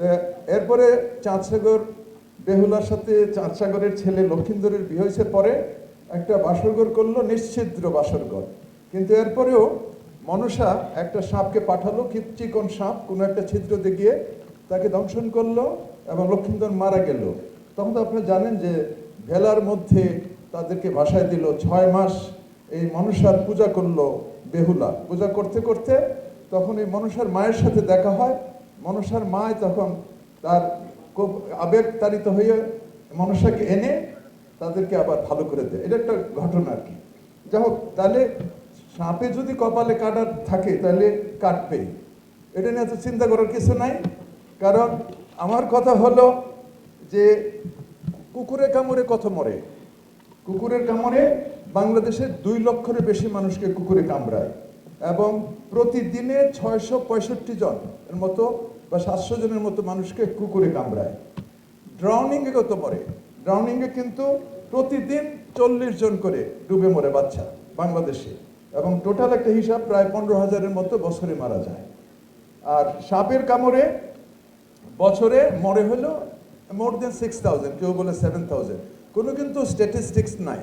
তো এরপরে চাঁদসাগর বেহুলার সাথে চাঁদসাগরের ছেলে লক্ষিন্দরের বিয়ে হয়েছে, পরে একটা বাসরঘর করলো, নিশ্ছিদ্র বাসরঘর। কিন্তু এরপরেও মনসা একটা সাপকে পাঠালো, চিকন সাপ, কোনো একটা ছিদ্র দিয়ে তাকে দংশন করলো এবং লক্ষিন্দর মারা গেল। তখন তো আপনি জানেন যে ভেলার মধ্যে তাদেরকে ভাসায় দিল। 6 মাস এই মনসার পূজা করলো বেহুলা। পূজা করতে করতে তখন এই মনসার মায়ের সাথে দেখা হয়। মনসার মায় তখন তার খুব আবেগ তাড়িত হয়ে মনসাকে এনে তাদেরকে আবার ভালো করে দেয়। এটা একটা ঘটনা আর কি। যাই হোক, তাহলে সাপে যদি কপালে কাটা থাকে তাহলে কাটবেই, এটা নিয়ে তো চিন্তা করার কিছু নাই। কারণ আমার কথা হলো যে কুকুরে কামড়ে কত মরে। কুকুরের কামড়ে বাংলাদেশের 2 লক্ষের বেশি মানুষকে কুকুরে কামড়ায় এবং প্রতিদিনে 665 জন এর মতো বা 700 জনের মতো মানুষকে কুকুরে কামড়ায়। ড্রাউনিংয়ে কত মরে? ড্রাউনিংয়ে কিন্তু প্রতিদিন 40 জন করে ডুবে মরে বাচ্চা বাংলাদেশে, এবং টোটাল একটা হিসাব প্রায় 15,000-এর মতো বছরে মারা যায়। আর সাপের কামড়ে বছরে মরে হলো মোর দেন 6,000, কেউ বলে 7,000, কোনো কিন্তু স্ট্যাটিস্টিক্স নাই।